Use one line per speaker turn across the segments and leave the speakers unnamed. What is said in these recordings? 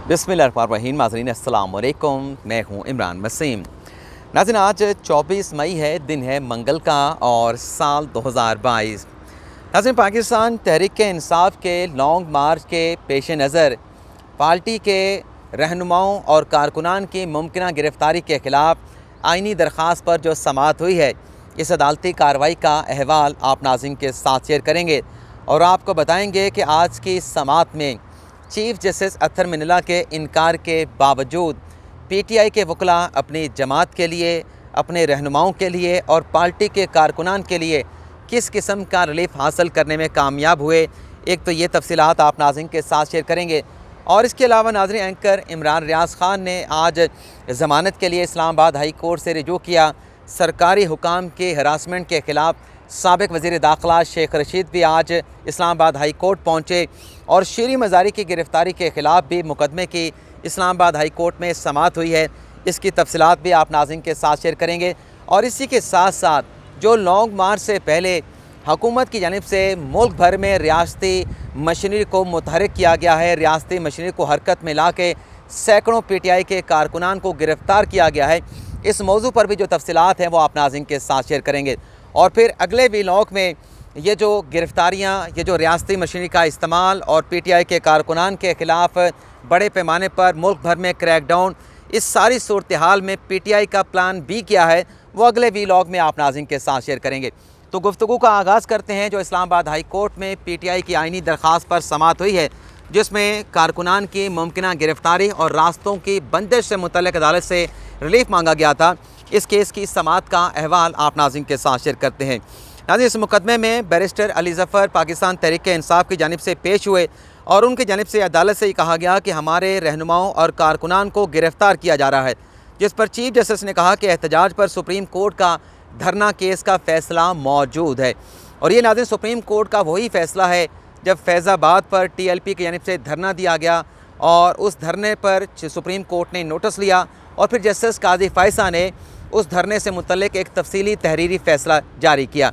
बिस्मिल्लाहिर्रहमानिर्रहीम। नाज़रीन अस्सलाम वालेकुम, मैं हूँ इमरान वसीम। नाज़रीन आज 24 मई है, दिन है मंगल का और साल 2022। नाज़रीन पाकिस्तान तहरीक इंसाफ के लॉन्ग मार्च के पेश नज़र पार्टी के रहनुमाओं और कारकुनान की मुमकिन गिरफ़्तारी के ख़िलाफ़ आइनी दरख्वास्त पर जो समाअत हुई है, इस अदालती कार्रवाई का अहवाल आप नाज़रीन के साथ शेयर करेंगे और आपको बताएँगे कि आज की समाअत में चीफ जस्टिस अत्तर मिनल्ला के इनकार के बावजूद पीटीआई के वकला अपनी जमात के लिए, अपने रहनुमाओं के लिए और पार्टी के कारकुनान के लिए किस किस्म का रिलीफ हासिल करने में कामयाब हुए, एक तो ये तफसीलात आप नाज़रीन के साथ शेयर करेंगे। और इसके अलावा नाज़रीन एंकर इमरान रियाज ख़ान ने आज ज़मानत के लिए इस्लामाबाद हाई कोर्ट से रुजू किया। सरकारी हुकाम के हरासमेंट के ख़िलाफ़ साबिक़ वज़ीर दाखिला शेख रशीद भी आज इस्लामाबाद हाई कोर्ट पहुँचे और शीरी मज़ारी की गिरफ़्तारी के ख़िलाफ़ भी मुकदमे की इस्लामाबाद हाई कोर्ट में समाअत हुई है। इसकी तफसीलात भी आप नाज़रीन के साथ शेयर करेंगे। और इसी के साथ साथ जो लॉन्ग मार्च से पहले हुकूमत की जानिब से मुल्क भर में रियासती मशीनरी को मुतहरिक किया गया है, रियासती मशीनरी को हरकत में ला के सैकड़ों पीटीआई के कारकुनान को गिरफ़्तार किया गया है, इस मौजू पर भी जो तफसीलात हैं वो आप नाज़रीन के साथ शेयर करेंगे। और फिर अगले व्लॉग में ये जो गिरफ़्तारियाँ, ये जो रियासती मशीनरी का इस्तेमाल और पीटीआई के कारकुनान के ख़िलाफ़ बड़े पैमाने पर मुल्क भर में क्रैकडाउन, इस सारी सूरत हाल में पीटीआई का प्लान बी क्या है, वो अगले व्लॉग में आप नाज़रीन के साथ शेयर करेंगे। तो गुफ्तगू का आगाज़ करते हैं जो इस्लामाबाद हाई कोर्ट में पीटीआई की आइनी दरख्वास्त पर समाअत हुई है, जिसमें कारकुनान की मुमकिन गिरफ़्तारी और रास्तों की बंदिश से मुतल्लिक़ अदालत से रिलीफ मांगा गया था। इस केस की समाअत का अहवाल आप नाज़रीन के साथ शेयर करते हैं। नाज़रीन इस मुकदमे में बैरिस्टर अली ज़फ़र पाकिस्तान तहरीक इंसाफ की जानिब से पेश हुए और उनकी जानिब से अदालत से ये कहा गया कि हमारे रहनुमाओं और कारकुनान को गिरफ़्तार किया जा रहा है, जिस पर चीफ जस्टिस ने कहा कि एहतजाज पर सुप्रीम कोर्ट का धरना केस का फ़ैसला मौजूद है। और ये नाज़रीन सुप्रीम कोर्ट का वही फ़ैसला है जब फैज़ाबाद पर TLP की जानिब से धरना दिया गया और उस धरने पर सुप्रीम कोर्ट ने नोटिस लिया और फिर जस्टिस काजी फ़ायसा ने उस धरने से मुतल्लिक़ एक तफसीली तहरीरी फ़ैसला जारी किया।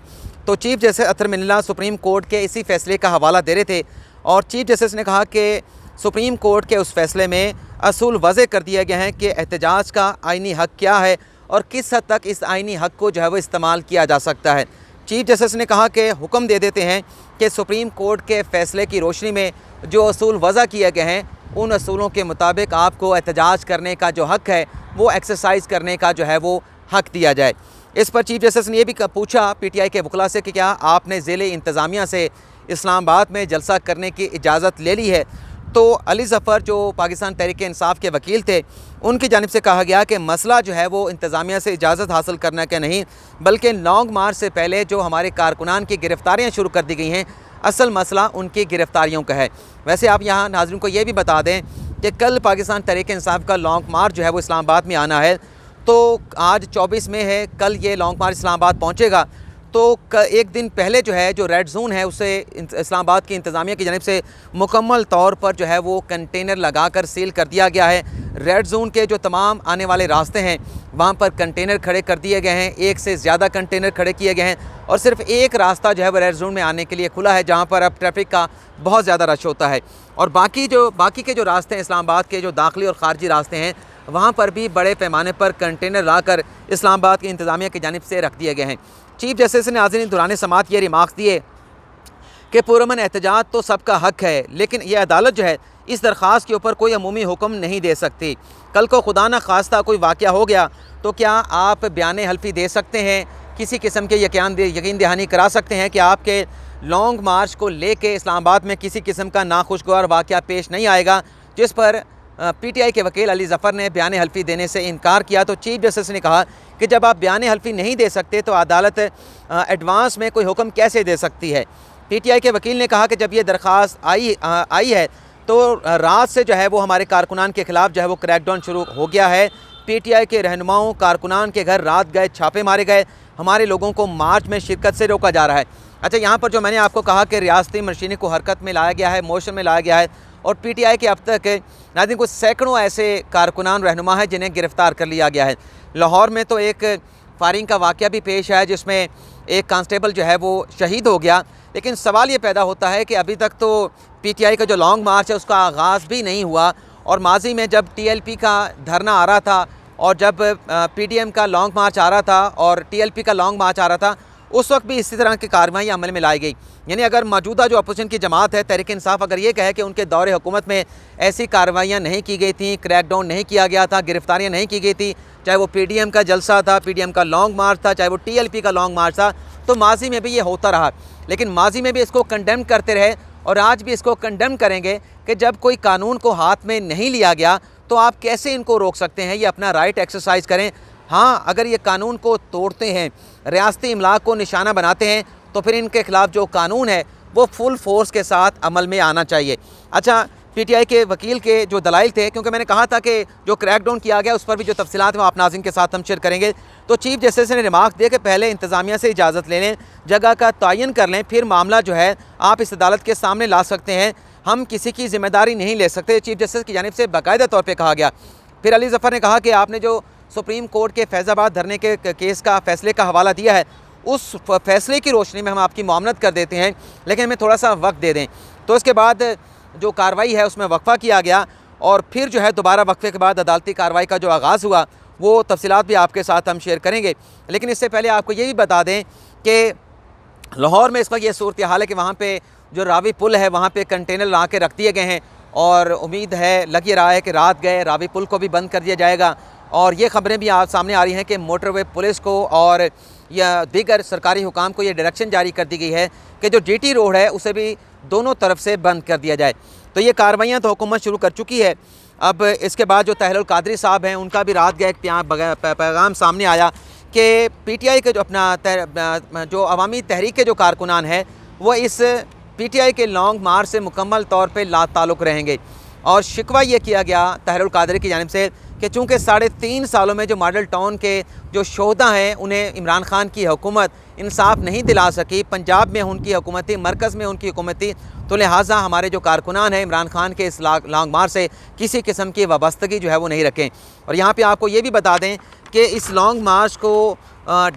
तो चीफ जस्टिस अत्तर मिनल्ला सुप्रीम कोर्ट के इसी फ़ैसले का हवाला दे रहे थे और चीफ जस्टिस ने कहा कि सुप्रीम कोर्ट के उस फ़ैसले में असूल वज़े कर दिए गए हैं कि एहतजाज का आइनी हक़ क्या है और किस हद तक इस आइनी हक़ को जो है वो इस्तेमाल किया जा सकता है। चीफ जस्टिस ने कहा कि हुक्म दे देते हैं कि सुप्रीम कोर्ट के फ़ैसले की रोशनी में जो असूल वज़ा किए गए हैं, उन असूलों के मुताबिक आपको एहतजाज करने का जो हक़ है वो एक्सरसाइज करने का जो है वो हक़ दिया जाए। इस पर चीफ जस्टिस ने यह भी पूछा पीटीआई के वकला से कि क्या आपने ज़ेले इंतज़ामिया से इस्लामाबाद में जलसा करने की इजाज़त ले ली है। तो अली ज़फ़र जो पाकिस्तान तहरीक इंसाफ के वकील थे, उनकी जानिब से कहा गया कि मसला जो है वो इंतज़ामिया से इजाज़त हासिल करने का नहीं, बल्कि लॉन्ग मार्च से पहले जो हमारे कारकुनान की गिरफ़्तारियाँ शुरू कर दी गई हैं, असल मसला उनकी गिरफ़्तारियों का है। वैसे आप यहाँ नाज़रीन को ये भी बता दें कि कल पाकिस्तान तहरीक इंसाफ का लॉन्ग मार्च जो है वो इस्लामाबाद में आना है। तो आज 24 मई है, कल ये लॉन्ग मार्च इस्लामाबाद पहुँचेगा। तो एक दिन पहले जो है जो रेड जोन है उसे इस्लामाबाद की इंतज़ामिया की जानिब से मुकम्मल तौर पर जो है वो कंटेनर लगाकर सील कर दिया गया है। रेड जोन के जो तमाम आने वाले रास्ते हैं वहाँ पर कंटेनर खड़े कर दिए गए हैं, एक से ज़्यादा कंटेनर खड़े किए गए हैं और सिर्फ एक रास्ता जो है वो रेड जोन में आने के लिए खुला है, जहाँ पर अब ट्रैफिक का बहुत ज़्यादा रश होता है। और बाकी के जो रास्ते हैं इस्लामाबाद के, जो दाखिली और ख़ारजी रास्ते हैं, वहाँ पर भी बड़े पैमाने पर कंटेनर लाकर इस्लामाबाद की इंतज़ामिया की जानिब से रख दिए गए हैं। चीफ जस्टिस ने नाज़रीन दौरान समाअत ये रिमार्क्स दिए कि पुरअमन एहतजाज तो सबका हक़ है, लेकिन यह अदालत जो है इस दरख्वास्त के ऊपर कोई अमूमी हुक्म नहीं दे सकती। कल को खुदा न खास्ता कोई वाक़या हो गया तो क्या आप बयान हल्फी दे सकते हैं, किसी किस्म के यकीन दहानी करा सकते हैं कि आपके लॉन्ग मार्च को लेके इस्लामाबाद में किसी किस्म का नाखुशगवार वाक़या पेश नहीं आएगा, जिस पर पीटीआई के वकील अली ज़फ़र ने बयान हल्फी देने से इनकार किया। तो चीफ जस्टिस ने कहा कि जब आप बयान हल्फी नहीं दे सकते तो अदालत एडवांस में कोई हुक्म कैसे दे सकती है। पीटीआई के वकील ने कहा कि जब ये दरख्वास्त आई है तो रात से जो है वो हमारे कारकुनान के ख़िलाफ़ जो है वो क्रैकडाउन शुरू हो गया है। पीटीआई के रहनुमाओं कारकुनान के घर रात गए, छापे मारे गए, हमारे लोगों को मार्च में शिरकत से रोका जा रहा है। अच्छा, यहाँ पर जो मैंने आपको कहा कि रियासती मशीनरी को हरकत में लाया गया है, मोशन में लाया गया है और पीटीआई के अब तक नाज़रीन कुछ सैकड़ों ऐसे कारकुनान रहनुमा हैं जिन्हें गिरफ़्तार कर लिया गया है। लाहौर में तो एक फायरिंग का वाक़या भी पेश आया जिसमें एक कांस्टेबल जो है वो शहीद हो गया। लेकिन सवाल ये पैदा होता है कि अभी तक तो पीटीआई का जो लॉन्ग मार्च है उसका आगाज़ भी नहीं हुआ और माजी में जब TLP का धरना आ रहा था और जब PDM का लॉन्ग मार्च आ रहा था और TLP का लॉन्ग मार्च आ रहा था, उस वक्त भी इसी तरह की कार्रवाई अमल में लाई गई। यानी अगर मौजूदा जो अपोजिशन की जमात है तहरीक इंसाफ अगर ये कहे कि उनके दौरे हुकूमत में ऐसी कार्रवाइयाँ नहीं की गई थी, क्रैकडाउन नहीं किया गया था, गिरफ्तारियाँ नहीं की गई थी, चाहे वो PDM का जलसा था, PDM का लॉन्ग मार्च था, चाहे वो TLP का लॉन्ग मार्च था, तो माजी में भी ये होता रहा। लेकिन माजी में भी इसको कंडेम करते रहे और आज भी इसको कंडेम करेंगे कि जब कोई कानून को हाथ में नहीं लिया गया तो आप कैसे इनको रोक सकते हैं। ये अपना राइट एक्सरसाइज करें। हाँ, अगर ये कानून को तोड़ते हैं, रियासती इमलाक को निशाना बनाते हैं, तो फिर इनके ख़िलाफ़ जो कानून है वो फुल फोर्स के साथ अमल में आना चाहिए। अच्छा, PTI के वकील के जो दलाइल थे, क्योंकि मैंने कहा था कि जो क्रैकडाउन किया गया उस पर भी जो तफसीलात हैं वो आप नाज़रीन के साथ हम शेयर करेंगे। तो चीफ जस्टिस ने रिमार्क दिया कि पहले इंतज़ामिया से इजाज़त ले लें, जगह का तयन कर लें, फिर मामला जो है आप इस अदालत के सामने ला सकते हैं। हम किसी की जिम्मेदारी नहीं ले सकते, चीफ जस्टिस की जानिब से बाकायदा तौर पर कहा गया। फिर अली ज़फ़र ने कहा कि आपने जो सुप्रीम कोर्ट के फैज़ाबाद धरने के केस का फ़ैसले का हवाला दिया है, उस फैसले की रोशनी में हम आपकी मामलत कर देते हैं, लेकिन हमें थोड़ा सा वक्त दे दें। तो इसके बाद जो कार्रवाई है उसमें वक्फ़ा किया गया और फिर जो है दोबारा वक्फे के बाद अदालती कार्रवाई का जो आगाज़ हुआ वो तफसीलात भी आपके साथ हम शेयर करेंगे। लेकिन इससे पहले आपको ये भी बता दें कि लाहौर में इस वक्त ये सूरत हाल है कि वहाँ पे जो रावी पुल है वहाँ पे कंटेनर ला के रख दिए गए हैं और उम्मीद है, लग ये रहा है कि रात गए रावी पुल को भी बंद कर दिया जाएगा। और ये ख़बरें भी आप सामने आ रही हैं कि मोटरवे पुलिस को और या दीगर सरकारी हुकाम को ये डायरेक्शन जारी कर दी गई है कि जो GT रोड है उसे भी दोनों तरफ से बंद कर दिया जाए। तो ये कार्रवाइयाँ तो हुकूमत शुरू कर चुकी है। अब इसके बाद जो ताहिरुल कादरी साहब हैं उनका भी रात गए एक पैगाम सामने आया कि PTI के जो अपना जो अवामी तहरीक के जो कारकुनान हैं वो इस PTI के लॉन्ग मार्च से मुकम्मल तौर पर लाताल्लुक़ रहेंगे। और शिकवा ये किया गया ताहिरुल कादरी की जानिब से कि चूँकि 3.5 सालों में जो मॉडल टाउन के जो शोहदा हैं उन्हें इमरान खान की हुकूमत इंसाफ नहीं दिला सकी, पंजाब में उनकी हुकूमत थी, मरकज़ में उनकी हुकूमत थी, तो लिहाजा हमारे जो कारकुनान हैं इमरान खान के इस लॉन्ग मार्च से किसी किस्म की वाबस्तगी जो है वो नहीं रखें। और यहाँ पे आपको ये भी बता दें कि इस लॉन्ग मार्च को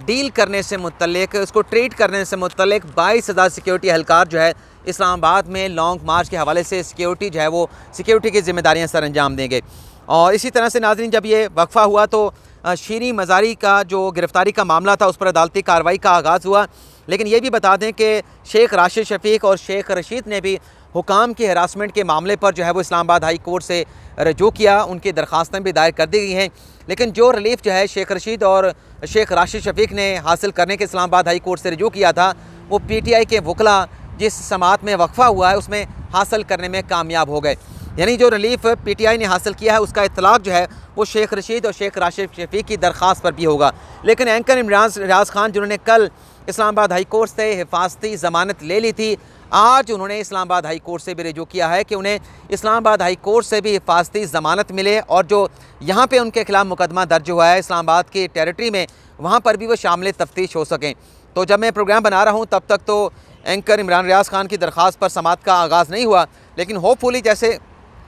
डील करने से मुतल्लिक, उसको ट्रीट करने से मुतल्लिक 22,000 सिक्योरिटी एहलकार जो है इस्लामाबाद में लॉन्ग मार्च के हवाले से सिक्योरिटी जो है वो सिक्योरिटी की ज़िम्मेदारियाँ सर अंजाम देंगे। और इसी तरह से नाज़रीन, जब ये वक्फ़ा हुआ तो शीरी मज़ारी का जो गिरफ़्तारी का मामला था उस पर अदालती कार्रवाई का आगाज़ हुआ। लेकिन ये भी बता दें कि शेख राशिद शफ़ीक और शेख रशीद ने भी हुकाम की हरासमेंट के मामले पर जो है वो इस्लामाबाद हाई कोर्ट से रजू किया, उनकी दरख्वास्तें भी दायर कर दी गई हैं। लेकिन जो रिलीफ जो है शेख रशीद और शेख राशिद शफ़ीक ने हासिल करने के इस्लामाबाद हाई कोर्ट से रजू किया था, वो PTI के वकला जिस समात में वक्फ़ा हुआ है उसमें हासिल करने में कामयाब हो गए। यानी जो रिलीफ PTI ने हासिल किया है उसका इतलाक़ जो है वो शेख रशीद और शेख राशिद शफ़ीक की दरख्वास्त पर भी होगा। लेकिन एंकर इमरान रियाज खान जिन्होंने कल इस्लामाबाद हाई कोर्ट से हिफाजती ज़मानत ले ली थी, आज उन्होंने इस्लामाबाद हाई कोर्ट से भी रजू किया है कि उन्हें इस्लामाबाद हाई कोर्ट से भी हिफाजती ज़मानत मिले और जो यहाँ पे उनके ख़िलाफ़ मुकदमा दर्ज हुआ है इस्लामाबाद की टेरिटरी में, वहाँ पर भी वो शामिल तफ्तीश हो सकें। तो जब मैं प्रोग्राम बना रहा हूँ तब तक तो एंकर इमरान रियाज खान की दरख्वास्त पर समात का आगाज़ नहीं हुआ, लेकिन होपफुली जैसे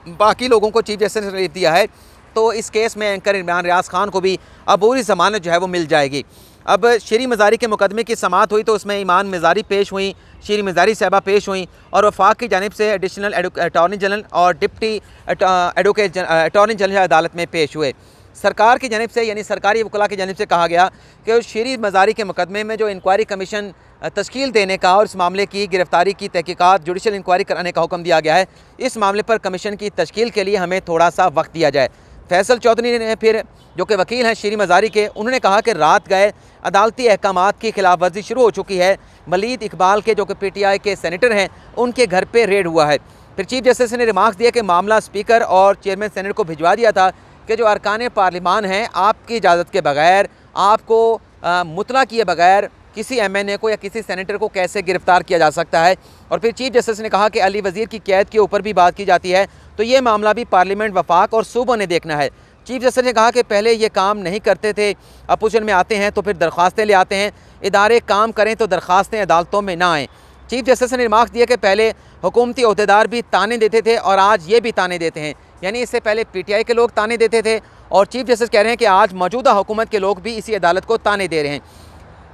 बाकी लोगों को चीफ जस्टिस ने रिलीफ दिया है तो इस केस में एंकर इमरान रियाज खान को भी अबूरी ज़मानत जो है वो मिल जाएगी। अब शीरी मज़ारी के मुकदमे की समात हुई तो उसमें ईमान मज़ारी पेश हुई, शीरी मज़ारी साहबा पेश हुई और वफाक की जानिब से एडिशनल अटॉर्नी जनरल और डिप्टी एडवोकेट अटॉर्नी जनरल अदालत में पेश हुए। सरकार की जानिब से यानी सरकारी वकला की जानिब से कहा गया कि शीरी मज़ारी के मुकदमे में जो इंक्वायरी कमीशन तश्कील देने का और इस मामले की गिरफ्तारी की तहकीकात जुडिशल इंक्वायरी कराने का हुक्म दिया गया है, इस मामले पर कमीशन की तश्कील के लिए हमें थोड़ा सा वक्त दिया जाए। फैसल चौधरी ने फिर जो कि वकील हैं शीरी मज़ारी के, उन्होंने कहा कि रात गए अदालती अहकामात की खिलाफ वर्जी शुरू हो चुकी है। वलीद इकबाल के जो कि PTI के सेनेटर हैं उनके घर पर रेड हुआ है। फिर चीफ जस्टिस ने रिमार्क्स दिया कि मामला स्पीकर और चेयरमैन सेनेट को भिजवा दिया था कि जो अरकान पार्लिमान हैं आपकी इजाज़त के बगैर, आपको मुतला किए बगैर किसी MNA को या किसी सेनेटर को कैसे गिरफ़्तार किया जा सकता है। और फिर चीफ जस्टिस ने कहा कि अली वज़ीर की कैद के ऊपर भी बात की जाती है तो ये मामला भी पार्लियामेंट, वफाक और सूबों ने देखना है। चीफ जस्टिस ने कहा कि पहले ये काम नहीं करते थे, अपोजिशन में आते हैं तो फिर दरख्वास्तें ले आते हैं, इदारे काम करें तो दरख्वास्तें अदालतों में ना आएँ। चीफ जस्टिस ने रिमार्क दिया कि पहले हुकूमती अहदेदार भी ताने देते थे और आज ये भी ताने देते हैं, यानी इससे पहले PTI के लोग ताने देते थे और चीफ जस्टिस कह रहे हैं कि आज मौजूदा हुकूमत के लोग भी इसी अदालत को ताने दे रहे हैं।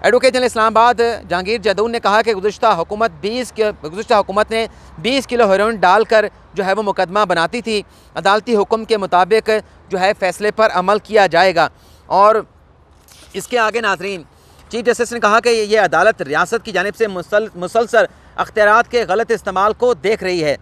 एडवोकेट जनरल इस्लामाबाद जहांगीर जदौन ने कहा कि गुज़श्ता हुकूमत ने 20 किलो हेरोइन डालकर जो है वो मुकदमा बनाती थी। अदालती हुक्म के मुताबिक जो है फ़ैसले पर अमल किया जाएगा। और इसके आगे नाज़रीन, चीफ जस्टिस ने कहा कि ये अदालत रियासत की जानिब से मुसलसल अख्तियारात के गलत इस्तेमाल को देख रही है।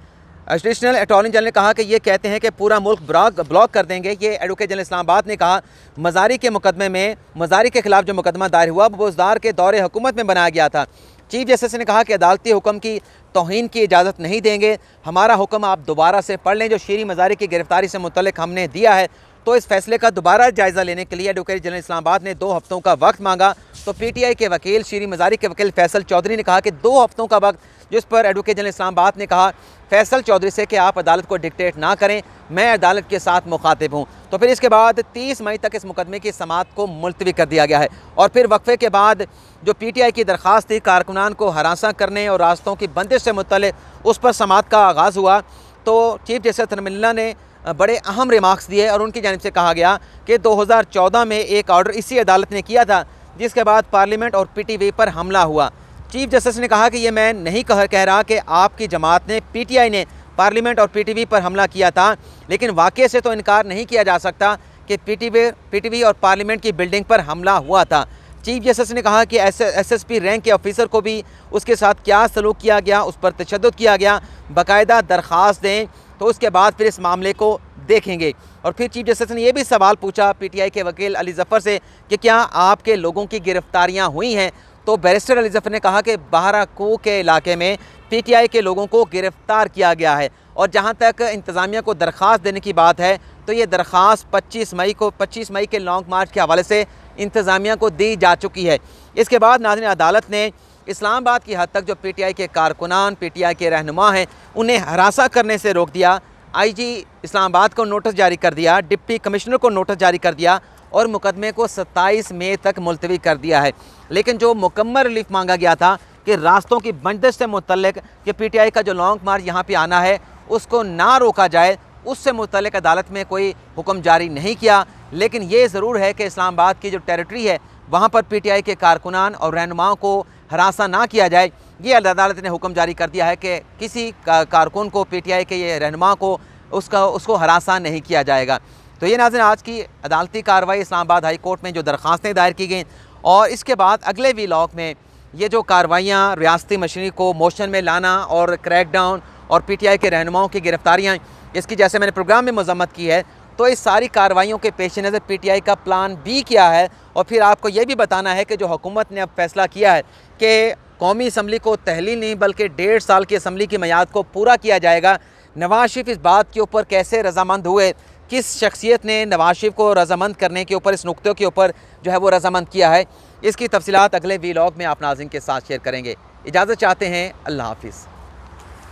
एडिशनल अटॉर्नी जनरल ने कहा कि ये कहते हैं कि पूरा मुल्क ब्लॉक कर देंगे। ये एडवोकेट जनरल इस्लामाबाद ने कहा मजारी के मुकदमे में मजारी के खिलाफ जो मुकदमा दायर हुआ वो बुज़दार के दौरे हुकूमत में बनाया गया था। चीफ जस्टिस ने कहा कि अदालती हुक्म की तौहीन की इजाज़त नहीं देंगे। हमारा हुक्म आप दोबारा से पढ़ लें जो शीरी मजारी की गिरफ्तारी से मुतल्लिक हमने दिया है। तो इस फैसले का दोबारा जायज़ा लेने के लिए एडवोकेट जनरल इस्लामाबाद ने 2 हफ्तों का वक्त मांगा। तो PTI के वकील शीरी मजारी के वकील फैसल चौधरी ने कहा कि 2 हफ्तों का वक्त, जिस पर एडवोकेट जनरल इस्लामाबाद ने कहा फैसल चौधरी से कि आप अदालत को डिक्टेट ना करें, मैं अदालत के साथ मुखातिब हूँ। तो फिर इसके बाद 30 मई तक इस मुकदमे की समाअत को मुलतवी कर दिया गया है। और फिर वक्फे के बाद जो PTI की दरख्वास्त थी कारकुनान को हरासा करने और रास्तों की बंदिश से मुतल्लिक, उस पर समाअत का आगाज़ हुआ। तो चीफ जस्टिस थरमिल्ला ने बड़े अहम रिमार्क्स दिए और उनकी जानिब से कहा गया कि 2014 में एक ऑर्डर इसी अदालत ने किया था, जिसके बाद पार्लियामेंट और PTV पर हमला हुआ। चीफ जस्टिस ने कहा कि ये मैं नहीं कह रहा कि आपकी जमात ने, PTI ने पार्लियामेंट और PTV पर हमला किया था, लेकिन वाक़े से तो इनकार नहीं किया जा सकता कि PTV और पार्लियामेंट की बिल्डिंग पर हमला हुआ था। चीफ जस्टिस ने कहा कि SSP रैंक के ऑफिसर को भी उसके साथ क्या सलूक किया गया, उस पर तशद्दुद किया गया, बाकायदा दरख्वास्त दें तो उसके बाद फिर इस मामले को देखेंगे। और फिर चीफ जस्टिस ने यह भी सवाल पूछा PTI के वकील अली ज़फ़र से कि क्या आपके लोगों की गिरफ्तारियां हुई हैं। तो बैरिस्टर अली ज़फ़र ने कहा कि बहराकू के इलाके में PTI के लोगों को गिरफ़्तार किया गया है। और जहां तक इंतज़ामिया को दरख्वास्त देने की बात है तो ये दरख्वास्त 25 मई के लॉन्ग मार्च के हवाले से इंतज़ामिया को दी जा चुकी है। इसके बाद नाज़रीन, अदालत ने इस्लामाबाद की हद तक जो PTI के कारकुनान, PTI के रहनुमा हैं, उन्हें हरासा करने से रोक दिया। IG इस्लामाबाद को नोटिस जारी कर दिया, डिप्टी कमिश्नर को नोटिस जारी कर दिया और मुकदमे को 27 मई तक मुलतवी कर दिया है। लेकिन जो मुकम्मल रिलीफ मांगा गया था कि रास्तों की बंदिश से मुतल्लिक कि PTI का जो लॉन्ग मार्च यहाँ पे आना है उसको ना रोका जाए, उससे मुतल्लिक अदालत में कोई हुक्म जारी नहीं किया। लेकिन ये ज़रूर है कि इस्लामाबाद की जो टेरिटरी है वहाँ पर PTI के कारकुनान और रहनुमाओं को हरासा ना किया जाए। ये अदालत ने हुक्म जारी कर दिया है कि किसी कारकुन को, PTI के ये रहनुमा को उसको हरासा नहीं किया जाएगा। तो ये नाज़रीन आज की अदालती कार्रवाई इस्लामाबाद हाई कोर्ट में जो दरख्वास्तें दायर की गई, और इसके बाद अगले वीलॉग में ये जो कार्रवाइयाँ रियासती मशीनरी को मोशन में लाना और क्रैकडाउन और PTI के रहनुमाओं की गिरफ्तारियाँ, इसकी जैसे मैंने प्रोग्राम में मज़म्मत की है, तो इस सारी कार्रवाइयों के पेश नज़र PTI का प्लान B क्या है। और फिर आपको ये भी बताना है कि जो हुकूमत ने अब फैसला किया है कि कौमी असम्बली को तहलील नहीं बल्कि 1.5 साल की असम्बली की मियाद को पूरा किया जाएगा। नवाज शरीफ इस बात के ऊपर कैसे रजामंद हुए, किस शख्सियत ने नवाज शरीफ को रजामंद करने के ऊपर, इस नुक्ते के ऊपर जो है वो रजामंद किया है, इसकी तफसीलात अगले वीलॉग में आप नाज़रीन के साथ शेयर करेंगे। इजाज़त चाहते हैं, अल्लाह हाफिज़।